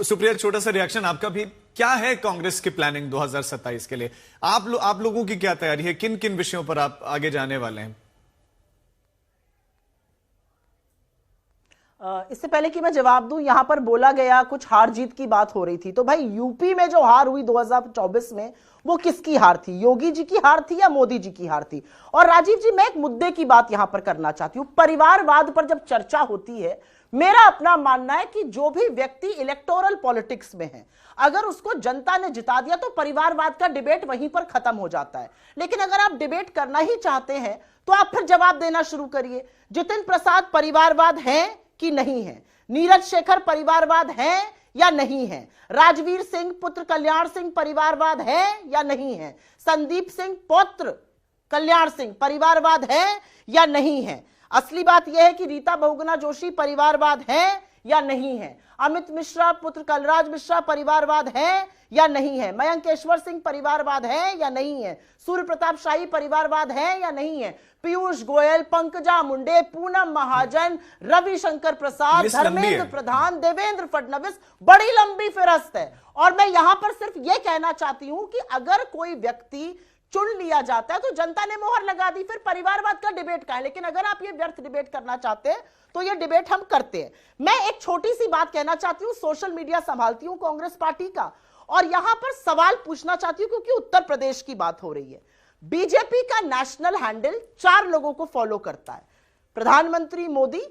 सुप्रिया, छोटा सा रिएक्शन आपका भी। क्या है कांग्रेस की प्लानिंग 2027 के लिए? आप लोगों की क्या तैयारी है? किन किन विषयों पर आप आगे जाने वाले हैं? इससे पहले कि मैं जवाब दूं, यहां पर बोला गया कुछ हार जीत की बात हो रही थी। तो भाई, यूपी में जो हार हुई 2024 में, वो किसकी हार थी? योगी जी की हार थी या मोदी जी की हार थी? और राजीव जी, मैं एक मुद्दे की बात यहां पर करना चाहती हूं। परिवारवाद पर जब चर्चा होती है, मेरा अपना मानना है कि जो भी व्यक्ति इलेक्टोरल पॉलिटिक्स में है, अगर उसको जनता ने जिता दिया तो परिवारवाद का डिबेट वहीं पर खत्म हो जाता है। लेकिन अगर आप डिबेट करना ही चाहते हैं तो आप फिर जवाब देना शुरू करिए। जितिन प्रसाद परिवारवाद है कि नहीं है? नीरज शेखर परिवारवाद है या नहीं है? राजवीर सिंह पुत्र कल्याण सिंह परिवारवाद है या नहीं है? संदीप सिंह पौत्र कल्याण सिंह परिवारवाद है या नहीं है? असली बात यह है कि रीता बहुगुणा जोशी परिवारवाद है या नहीं है? अमित मिश्रा पुत्र कलराज मिश्रा परिवारवाद है या नहीं है? मयंकेश्वर सिंह परिवारवाद है या नहीं है? सूर्य प्रताप शाही परिवारवाद है या नहीं है? पीयूष गोयल, पंकजा मुंडे, पूनम महाजन, रविशंकर प्रसाद, धर्मेंद्र प्रधान, देवेंद्र फडणवीस, बड़ी लंबी फहरिस्त है। और मैं यहां पर सिर्फ यह कहना चाहती हूं कि अगर कोई व्यक्ति चुन लिया जाता है तो जनता ने मोहर लगा दी, फिर परिवारवाद का डिबेट का है। लेकिन अगर आप ये व्यर्थ डिबेट करना चाहते हैं तो ये डिबेट हम करते हैं। मैं एक छोटी सी बात कहना चाहती हूं, सोशल मीडिया संभालती हूं कांग्रेस पार्टी का, और यहां पर सवाल पूछना चाहती हूं क्योंकि उत्तर प्रदेश की बात हो रही है। बीजेपी का नेशनल हैंडल 4 लोगों को फॉलो करता है। प्रधानमंत्री मोदी,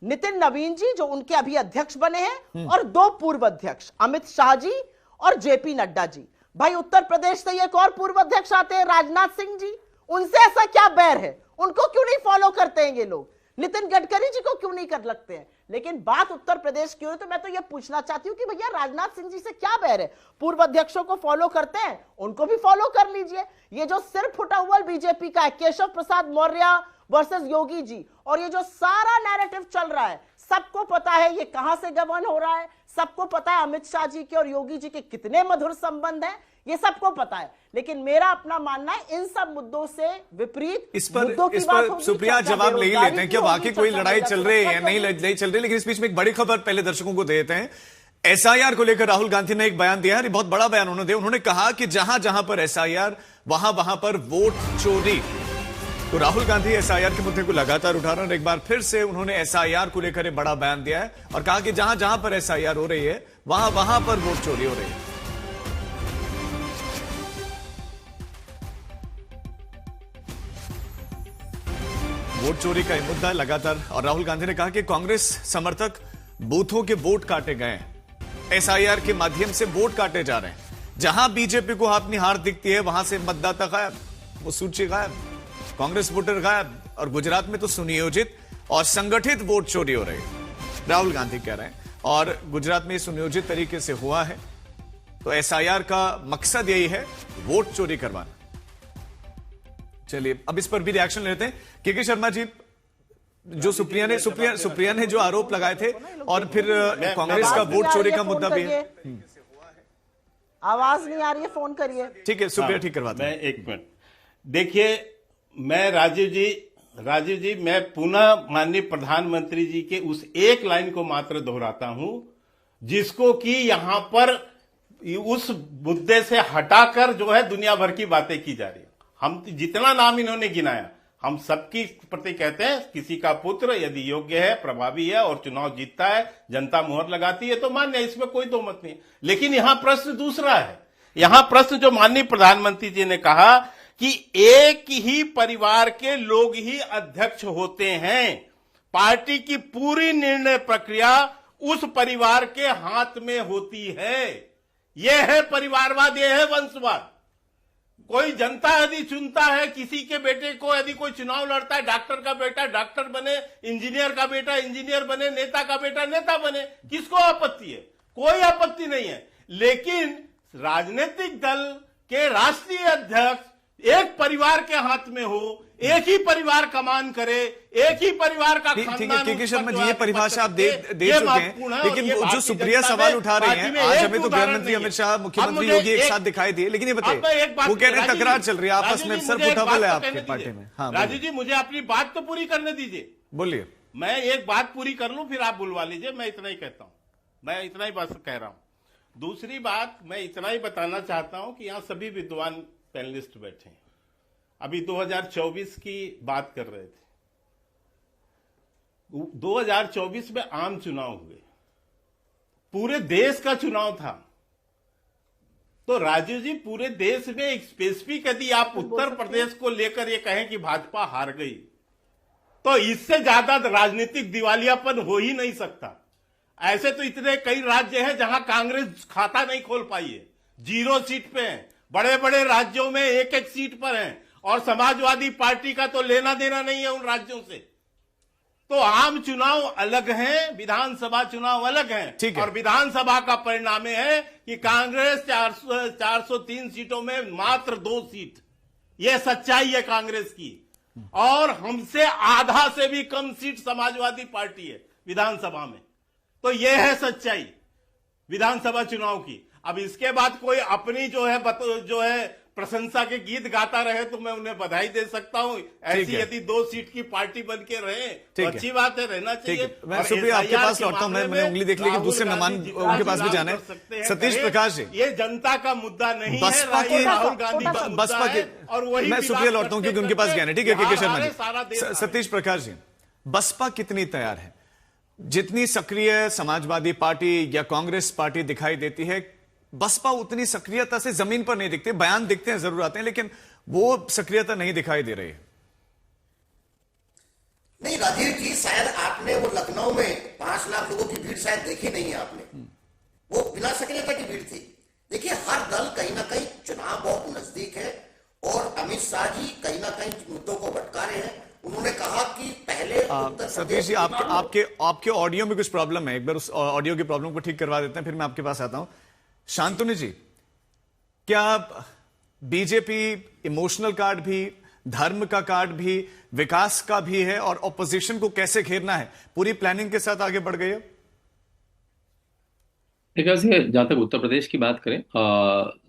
नितिन नवीन जी जो उनके अभी अध्यक्ष बने हैं, और 2 पूर्व अध्यक्ष अमित शाह जी और जेपी नड्डा जी। भाई, उत्तर प्रदेश से एक और पूर्व अध्यक्ष आते हैं, राजनाथ सिंह जी। उनसे ऐसा क्या बैर है? उनको क्यों नहीं फॉलो करते हैं ये लोग? नितिन गडकरी जी को क्यों नहीं कर लगते हैं? लेकिन बात उत्तर प्रदेश की हो तो मैं तो ये पूछना चाहती हूं कि भैया, राजनाथ सिंह जी से क्या बैर है? पूर्व अध्यक्षों को फॉलो करते हैं, उनको भी फॉलो कर लीजिए। ये जो सिर फुटा हुआ बीजेपी का है, केशव प्रसाद मौर्य वर्सेस योगी जी, और ये जो सारा नैरेटिव चल रहा है, सबको पता है ये कहां से गवर्न हो रहा है। सबको पता है अमित शाह जी के और योगी जी के कितने मधुर संबंध हैं, ये सबको पता है। लेकिन मेरा अपना मानना है इन सब मुद्दों से विपरीत इस पर सुप्रिया जवाब ले ही लेते हैं। क्या वाकई कोई लड़ाई चल रही है या नहीं चल रही? लेकिन इस बीच में एक बड़ी खबर पहले दर्शकों को देते हैं। एसआईआर को लेकर राहुल गांधी ने एक बयान दिया है, बहुत बड़ा बयान उन्होंने कहा कि जहां जहां पर एसआईआर, वहां पर वोट चोरी। तो राहुल गांधी एसआईआर के मुद्दे को लगातार उठा रहे हैं और एक बार फिर से उन्होंने एसआईआर को लेकर एक बड़ा बयान दिया है और कहा कि जहां जहां पर एसआईआर हो रही है, वहां पर वोट चोरी हो रही है। वोट चोरी का मुद्दा लगातार, और राहुल गांधी ने कहा कि कांग्रेस समर्थक बूथों के वोट काटे गए, एसआईआर के माध्यम से वोट काटे जा रहे हैं। जहां बीजेपी को अपनी हार दिखती है, वहां से मतदाता गायब, वो सूची गायब, कांग्रेस वोटर गायब। और गुजरात में तो सुनियोजित और संगठित वोट चोरी हो रही है, राहुल गांधी कह रहे हैं। और गुजरात में सुनियोजित तरीके से हुआ है, तो एसआईआर का मकसद यही है, वोट चोरी करवाना। चलिए अब इस पर भी रिएक्शन लेते हैं। के शर्मा जी, जो सुप्रिया ने जो आरोप लगाए थे, और फिर कांग्रेस का वोट चोरी का मुद्दा भी है। आवाज नहीं आ रही है, फोन करिए। ठीक है, सुप्रिया ठीक करवाते हैं। मैं 1 मिनट देखिए, मैं राजीव जी मैं पुनः माननीय प्रधानमंत्री जी के उस एक लाइन को मात्र दोहराता हूं, जिसको कि यहां पर उस मुद्दे से हटाकर जो है दुनिया भर की बातें की जा रही है। हम जितना नाम इन्होंने गिनाया, हम सबकी प्रति कहते हैं, किसी का पुत्र यदि योग्य है, प्रभावी है और चुनाव जीतता है, जनता मुहर लगाती है तो मान्य है, इसमें कोई दो मत नहीं। लेकिन यहां प्रश्न दूसरा है। यहां प्रश्न जो माननीय प्रधानमंत्री जी ने कहा कि एक ही परिवार के लोग ही अध्यक्ष होते हैं, पार्टी की पूरी निर्णय प्रक्रिया उस परिवार के हाथ में होती है। यह है परिवारवाद, यह है वंशवाद। कोई जनता यदि चुनता है किसी के बेटे को, यदि कोई चुनाव लड़ता है, डॉक्टर का बेटा डॉक्टर बने, इंजीनियर का बेटा इंजीनियर बने, नेता का बेटा नेता बने, किसको आपत्ति है? कोई आपत्ति नहीं है। लेकिन राजनीतिक दल के राष्ट्रीय अध्यक्ष एक परिवार के हाथ में हो, एक ही परिवार कमान करे, एक ही परिवार का खानदान। के शर्मा जी, ये परिभाषा आप दे चुके हैं, लेकिन जो सुप्रिया सवाल उठा रही हैं, आज हमें तो गृहमंत्री अमित शाह, मुख्यमंत्री योगी एक साथ दिखाई दिए, लेकिन ये बताइए, वो कह रहे हैं तकरार चल रही है आपस में, सर उठावल है आपके पार्टी में। हाँ, राजू जी, मुझे अपनी बात तो पूरी करने दीजिए। बोलिए। मैं एक बात पूरी कर लूं, फिर आप बुलवा लीजिए। मैं इतना ही कहता हूं, मैं इतना ही बस कह रहा हूं। दूसरी बात मैं इतना ही बताना चाहता हूं कि यहां सभी विद्वान पैनलिस्ट बैठे हैं। अभी 2024 की बात कर रहे थे। 2024 में आम चुनाव हुए, पूरे देश का चुनाव था। तो राजीव जी, पूरे देश में एक स्पेसिफिक यदि आप उत्तर प्रदेश को लेकर ये कहें कि भाजपा हार गई, तो इससे ज्यादा राजनीतिक दिवालियापन हो ही नहीं सकता। ऐसे तो इतने कई राज्य हैं जहां कांग्रेस खाता नहीं खोल पाई है, 0 सीट पे है। बड़े बड़े राज्यों में 1-1 सीट पर हैं, और समाजवादी पार्टी का तो लेना देना नहीं है उन राज्यों से। तो आम चुनाव अलग हैं, विधानसभा चुनाव अलग हैं। और विधानसभा का परिणाम है कि कांग्रेस 403 सीटों में मात्र 2 सीट, यह सच्चाई है कांग्रेस की। और हमसे आधा से भी कम सीट समाजवादी पार्टी है विधानसभा में। तो यह है सच्चाई विधानसभा चुनाव की। अब इसके बाद कोई अपनी जो है प्रशंसा के गीत गाता रहे तो मैं उन्हें बधाई दे सकता हूं। ऐसी यदि 2 सीट की पार्टी बन के रहे तो अच्छी बात है, रहना चाहिए। मैं सुप्रिया आपके पास लौटता हूं। मैंने उंगली देख ली कि दूसरे मेहमान उनके पास भी जाना है। सतीश प्रकाश जी, ये जनता का मुद्दा नहीं है, राहुल गांधी बसपा के, और वही मैं सुप्रिया लौटता हूं क्योंकि उनके पास ज्ञान है। ठीक है के शर्मा जी। सतीश प्रकाश जी, बसपा कितनी तैयार है? जितनी सक्रिय समाजवादी पार्टी या कांग्रेस पार्टी दिखाई देती है, बसपा उतनी सक्रियता से जमीन पर नहीं दिखते। बयान दिखते हैं, जरूर आते हैं, लेकिन वो सक्रियता नहीं दिखाई दे रही है। नहीं राजीव जी, शायद आपने वो लखनऊ में 5 लाख लोगों की भीड़ शायद देखी नहीं है आपने। वो बिना सक्रियता की भीड़ थी। देखिए, हर दल कहीं ना कहीं, चुनाव बहुत नजदीक है और अमित शाह जी कहीं ना कहीं मुद्दों को भटका रहे हैं। उन्होंने कहा कि पहले सतीश जी, आपके ऑडियो में कुछ प्रॉब्लम है। एक बार उस ऑडियो की प्रॉब्लम को ठीक करवा देते हैं, फिर मैं आपके पास आता हूं। शांतनु जी, क्या बीजेपी इमोशनल कार्ड भी, धर्म का कार्ड भी, विकास का भी है, और ऑपोजिशन को कैसे घेरना है, पूरी प्लानिंग के साथ आगे बढ़ गई है? जहां तक उत्तर प्रदेश की बात करें,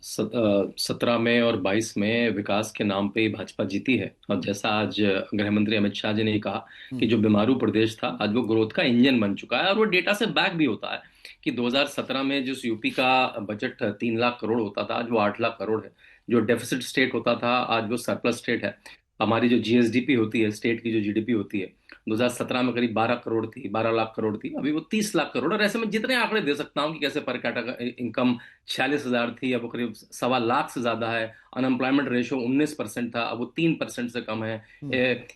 17 में और 22 में विकास के नाम पे भाजपा जीती है। और जैसा आज गृह मंत्री अमित शाह जी ने कहा कि जो बीमारू प्रदेश था, आज वो ग्रोथ का इंजन बन चुका है। और वो डेटा से बैक भी होता है कि 2017 में जिस यूपी का बजट 3 लाख करोड़ होता था, आज वो 8 लाख करोड़ है। जो डेफिसिट स्टेट होता था, आज वो सरप्लस स्टेट है। हमारी जो जीएसडीपी होती है, स्टेट की जो जीडीपी होती है, 2017 में करीब 12 करोड़ थी, 12 लाख करोड़ थी, अभी वो 30 लाख करोड़। और ऐसे में जितने आंकड़े दे सकता हूं कि कैसे पर कैपिटा इनकम 46,000 थी, अब वो करीब 1.25 लाख से ज्यादा है। अनएम्प्लॉयमेंट रेशियो 19% था, अब वो 3% से कम है।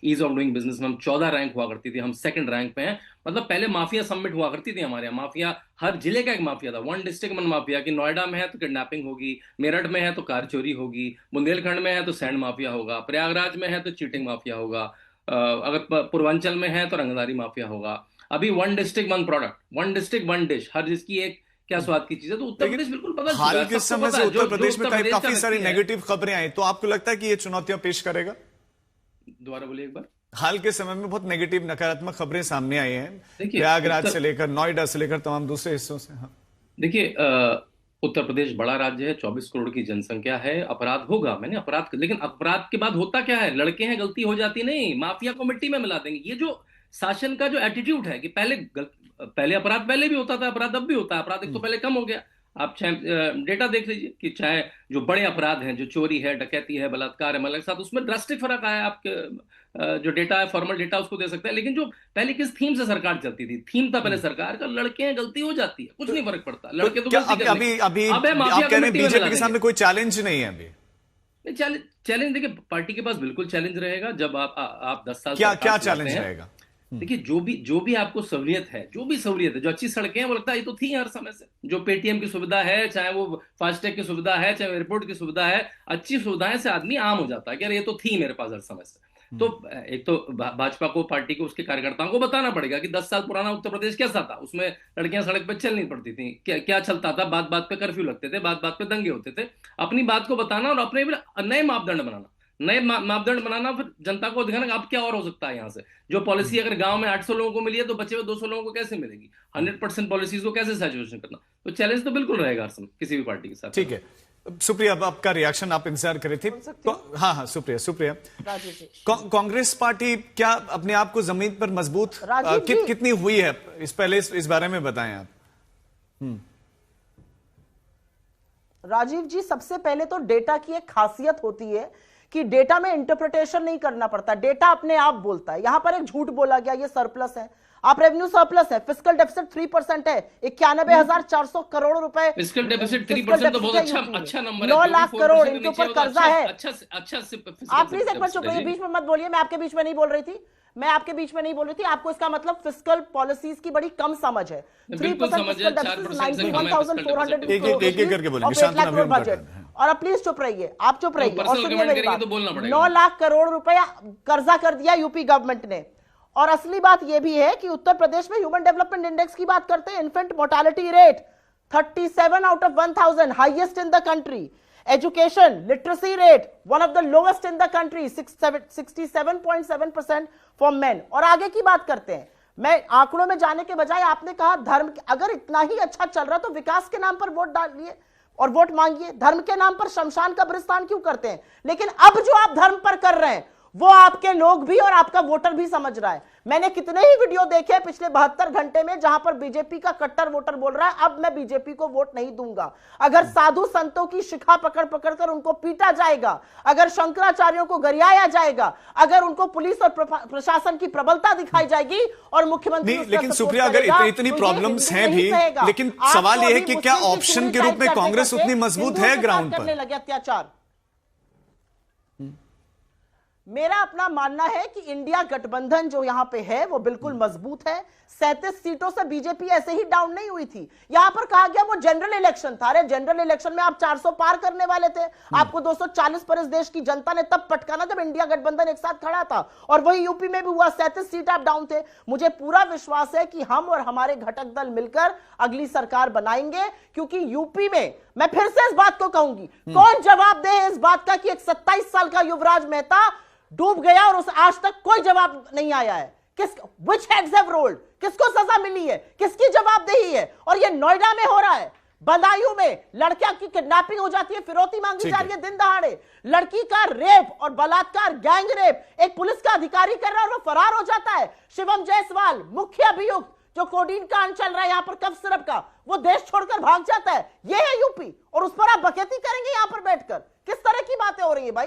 ईज ऑफ डूइंग बिजनेस में हम 14 रैंक हुआ करती थी, हम 2nd रैंक पे हैं। मतलब पहले माफिया समिट हुआ करती थी हमारे यहाँ। माफिया, हर जिले का एक माफिया था, 1 डिस्ट्रिक्ट वन माफिया। कि नोएडा में है तो किडनैपिंग होगी, मेरठ में है तो कार चोरी होगी, बुंदेलखंड में है तो सैंड माफिया होगा, प्रयागराज में है तो चीटिंग माफिया होगा, अगर पूर्वांचल में है तो रंगदारी माफिया होगा। अभी 1 डिस्ट्रिक्ट 1 प्रोडक्ट, 1 डिस्ट्रिक्ट 1 डिश, हर जिसकी एक क्या स्वाद की चीज है। तो उत्तर प्रदेश बिल्कुल बदल चुका है। हाल के समय से उत्तर प्रदेश में काफी सारी नेगेटिव खबरें आई, तो आपको लगता है कि ये चुनौतियां पेश करेगा? दोबारा बोलिए एक बार। हाल के समय में बहुत नेगेटिव, नकारात्मक खबरें सामने आई हैं, प्रयागराज से लेकर नोएडा से लेकर तमाम दूसरे हिस्सों से। हाँ, देखिए, उत्तर प्रदेश बड़ा राज्य है, 24 करोड़ की जनसंख्या है। अपराध होगा, मैंने अपराध, लेकिन अपराध के बाद होता क्या है? लड़के हैं, गलती हो जाती नहीं, माफिया को मिट्टी में मिला देंगे। ये जो शासन का जो एटीट्यूड है कि पहले अपराध पहले भी होता था, अपराध अब भी होता है। अपराध एक तो पहले कम हो गया। आप डेटा देख लीजिए कि चाहे जो बड़े अपराध हैं, जो चोरी है, डकैती है, बलात्कार है, मतलब साथ, उसमें ड्रास्टिक फर्क आया। आपके जो डेटा है, फॉर्मल डेटा, उसको दे सकते हैं। लेकिन जो पहले किस थीम से सरकार चलती थी, थीम था पहले सरकार का, लड़के हैं, गलती हो जाती है, कुछ नहीं फर्क पड़ता। लड़के तो अभी आप कह रहे हैं बीजेपी के सामने कोई चैलेंज नहीं है अभी? चैलेंज देखिए, पार्टी के पास बिल्कुल चैलेंज रहेगा। जब आप 10 साल क्या चैलेंज रहेगा? देखिए, जो भी आपको सहूलियत है, जो अच्छी सड़कें हैं, वो लगता है ये तो थी हर समय से। जो पेटीएम की सुविधा है, चाहे वो फास्टैग की सुविधा है, चाहे एयरपोर्ट की सुविधा है, अच्छी सुविधाएं से आदमी आम हो जाता है कि अरे ये तो थी मेरे पास हर समय से। तो एक तो भाजपा को, पार्टी को, उसके कार्यकर्ताओं को बताना पड़ेगा कि 10 साल पुराना उत्तर प्रदेश कैसा था। उसमें लड़कियां सड़क पर चल नहीं पड़ती थी, क्या चलता था, बात बात पे कर्फ्यू लगते थे, बात बात पे दंगे होते थे। अपनी बात को बताना और अपने नए मापदंड बनाना, फिर जनता को दिखाना कि अब क्या और हो सकता है। यहाँ से जो पॉलिसी अगर गांव में 800 लोगों को मिली है, तो बचे हुए 200 लोगों को कैसे मिलेगी? 100% पॉलिसीज को कैसे सैचुरेशन करना? तो चैलेंज तो बिल्कुल रहेगा हर समय किसी भी पार्टी के साथ। ठीक है, सुप्रिया, अब आपका रिएक्शन आप इंतजार करे थे। हाँ, सुप्रिया, कांग्रेस पार्टी क्या अपने आप को जमीन पर मजबूत कितनी हुई है, इस बारे में बताएं आप। राजीव जी, सबसे पहले तो डेटा की एक खासियत होती है कि डेटा में इंटरप्रिटेशन नहीं करना पड़ता, डेटा अपने आप बोलता है। यहां पर एक झूठ बोला गया, ये सरप्लस है, आप रेवेन्यू सरप्लस है, फिस्कल डेफिसिट 3% है, 91,400 करोड़ रुपए। फिस्कल डेफिसिट 3% तो बहुत अच्छा नंबर है। 9 लाख करोड़ इनके ऊपर कर्जा है। अच्छा आप प्लीज एक बार चुप रहिए, बीच में मत बोलिए, मैं आपके बीच में नहीं बोल रही थी, मैं आपके बीच में नहीं बोल रही थी। आपको इसका मतलब फिस्कल पॉलिसीज की बड़ी कम समझ है। 3% फिस्कल डेफिसिट 91,400 एक करके बोलेंगे बजट। और अब प्लीज चुप रहिए, आप चुप रहिए और सुनिए मेरी बात। 9 लाख करोड़ रुपया कर्जा कर दिया यूपी गवर्नमेंट ने। और असली बात यह भी है कि उत्तर प्रदेश में ह्यूमन डेवलपमेंट इंडेक्स की बात करते हैं, infant mortality rate 37 out of 1000, highest in the country. Education literacy rate one of the lowest in the country, 67.7% for main. और आगे की बात करते हैं, मैं आंकड़ों में जाने के बजाय आपने कहा धर्म, अगर इतना ही अच्छा चल रहा तो विकास के नाम पर वोट डालिए और वोट मांगिए, धर्म के नाम पर शमशान कब्रिस्तान क्यों करते हैं? लेकिन अब जो आप धर्म पर कर रहे हैं वो आपके लोग भी और आपका वोटर भी समझ रहा है। मैंने कितने ही वीडियो देखे पिछले 72 घंटे में जहां पर बीजेपी का कट्टर वोटर बोल रहा है अब मैं बीजेपी को वोट नहीं दूंगा। अगर साधु संतों की शिखा पकड़ पकड़ कर उनको पीटा जाएगा, अगर शंकराचार्यों को गरियाया जाएगा, अगर उनको पुलिस और प्रशासन की प्रबलता दिखाई जाएगी और मुख्यमंत्री लेकिन सुप्रिया, अगर इतनी प्रॉब्लम्स हैं भी, लेकिन सवाल यह है कि क्या ऑप्शन के रूप में कांग्रेस उतनी मजबूत है ग्राउंड पर? करने लगे अत्याचार। मेरा अपना मानना है कि इंडिया गठबंधन जो यहां पे है वो बिल्कुल मजबूत है। 37 सीटों से बीजेपी ऐसे ही डाउन नहीं हुई थी। यहां पर कहा गया वो जनरल इलेक्शन था। अरे जनरल इलेक्शन में आप 400 पार करने वाले थे, आपको 240 पर इस देश की जनता ने तब पटकाना जब इंडिया गठबंधन एक साथ खड़ा था, और वही यूपी में भी हुआ, 37 सीट आप डाउन थे। मुझे पूरा विश्वास है कि हम और हमारे घटक दल मिलकर अगली सरकार बनाएंगे, क्योंकि यूपी में मैं फिर से इस बात को कहूंगी, कौन जवाब दे इस बात का कि एक 27 साल का युवराज मेहता डूब गया और उस आज तक कोई जवाब नहीं आया है? Which heads have rolled? किसको सजा मिली है, किसकी जवाबदेही है? और ये नोएडा में हो रहा है, बदायूं में लड़कियां की किडनैपिंग हो जाती है, फिरौती मांगी जा रही है दिन दहाड़े, लड़की का रेप और बलात्कार, गैंग रेप एक पुलिस का अधिकारी कर रहा है और वो फरार हो जाता है। शिवम जायसवाल मुख्य अभियुक्त जो कोडीन कांड चल रहा है यहां पर कफ सिरप का, वो देश छोड़कर भाग जाता है। ये है यूपी, और उस पर आप बकैती करेंगे यहां पर बैठकर? किस तरह की बातें हो रही है भाई?